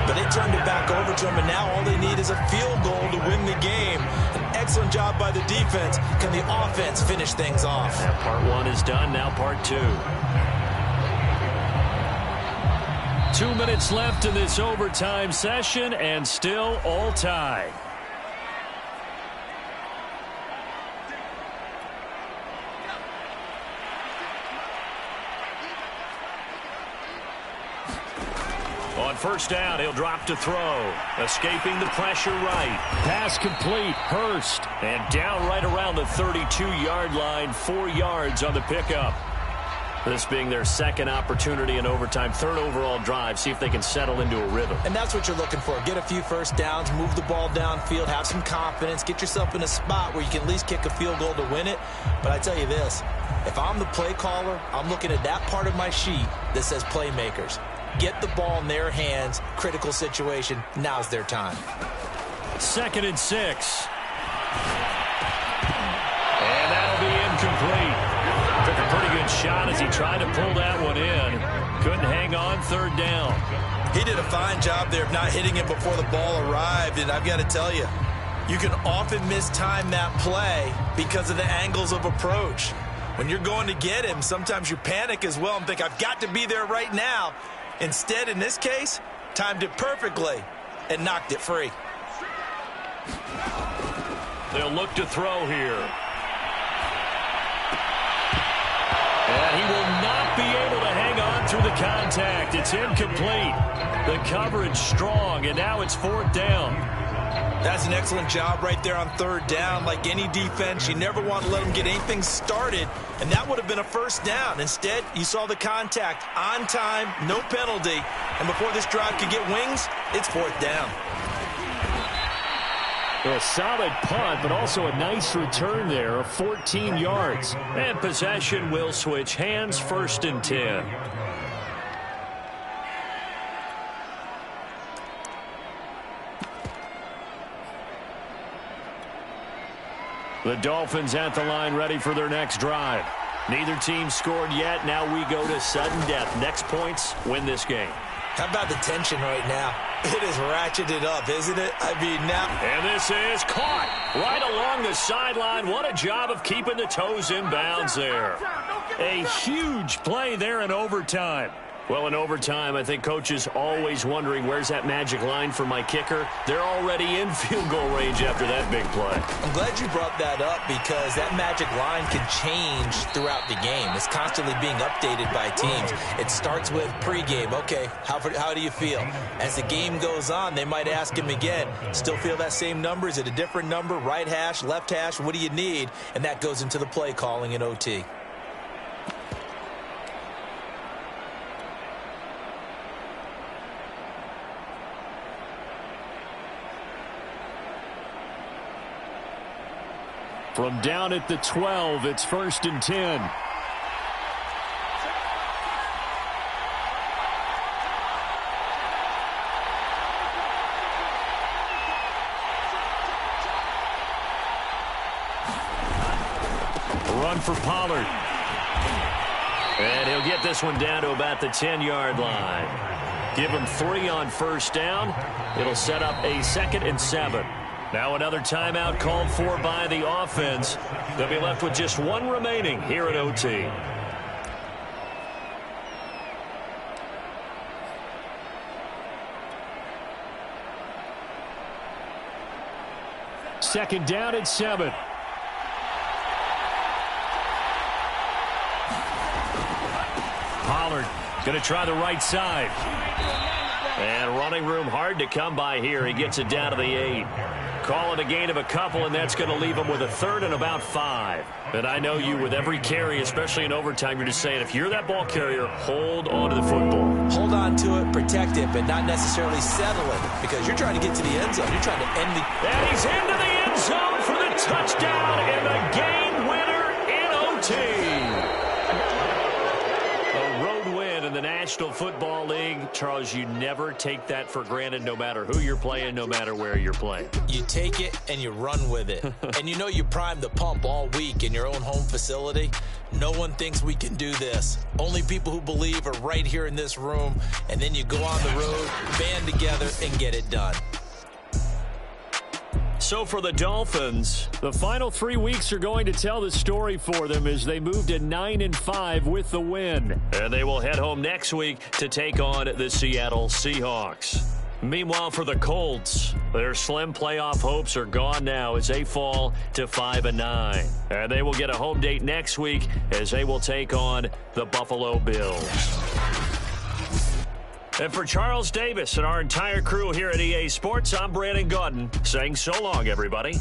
But they turned it back over to them, and now all they need is a field goal to win the game. An excellent job by the defense. Can the offense finish things off? That part 1 is done, now part 2. 2 minutes left in this overtime session, and still all tied. On 1st down, he'll drop to throw. Escaping the pressure right. Pass complete. Hurst. And down right around the 32-yard line. 4 yards on the pickup. This being their 2nd opportunity in overtime. 3rd overall drive. See if they can settle into a rhythm. And that's what you're looking for. Get a few first downs. Move the ball downfield. Have some confidence. Get yourself in a spot where you can at least kick a field goal to win it. But I tell you this. If I'm the play caller, I'm looking at that part of my sheet that says playmakers. Get the ball in their hands. Critical situation. Now's their time. 2nd and 6. And that'll be incomplete. Took a pretty good shot as he tried to pull that one in. Couldn't hang on. 3rd down. He did a fine job there of not hitting it before the ball arrived. And I've got to tell you, you can often mistime that play because of the angles of approach. When you're going to get him, sometimes you panic as well and think, I've got to be there right now. Instead, in this case, timed it perfectly and knocked it free. They'll look to throw here. And he will not be able to hang on through the contact. It's incomplete. The coverage strong, and now it's 4th down. That's an excellent job right there on 3rd down. Like any defense, you never want to let them get anything started, and that would have been a 1st down. Instead, you saw the contact on time, no penalty, and before this drive could get wings, it's 4th down. A solid punt, but also a nice return there of 14 yards. And possession will switch hands, 1st and 10. The Dolphins at the line, ready for their next drive. Neither team scored yet. Now we go to sudden death. Next points win this game. How about the tension right now? It is ratcheted up, isn't it? I mean, now. And this is caught right along the sideline. What a job of keeping the toes in bounds there. A huge play there in overtime. Well, in overtime, I think Coach is always wondering, where's that magic line for my kicker? They're already in field goal range after that big play. I'm glad you brought that up because that magic line can change throughout the game. It's constantly being updated by teams. It starts with pregame. Okay, how do you feel? As the game goes on, they might ask him again, still feel that same number? Is it a different number? Right hash, left hash? What do you need? And that goes into the play calling in OT. From down at the 12, it's 1st and 10. Run for Pollard. And he'll get this one down to about the 10-yard line. Give him 3 on 1st down. It'll set up a 2nd and 7. Now another timeout called for by the offense. They'll be left with just 1 remaining here at OT. Second down at 7. Pollard going to try the right side. And running room hard to come by here. He gets it down to the 8. Call it a gain of a couple, and that's going to leave him with a 3rd and about 5. And I know you, with every carry, especially in overtime, you're just saying, if you're that ball carrier, hold on to the football. Hold on to it, protect it, but not necessarily settle it, because you're trying to get to the end zone. You're trying to end the... And he's into the end zone for the touchdown and the game winner in OT. A road win in the National Football League. Charles, you never take that for granted, no matter who you're playing, no matter where you're playing. You take it and you run with it. And you know you primed the pump all week in your own home facility. No one thinks we can do this. Only people who believe are right here in this room. And then you go on the road, band together, and get it done. So for the Dolphins, the final 3 weeks are going to tell the story for them as they move to 9-5 with the win. And they will head home next week to take on the Seattle Seahawks. Meanwhile, for the Colts, their slim playoff hopes are gone now as they fall to 5-9. And they will get a home date next week as they will take on the Buffalo Bills. And for Charles Davis and our entire crew here at EA Sports, I'm Brandon Gaudin saying so long, everybody.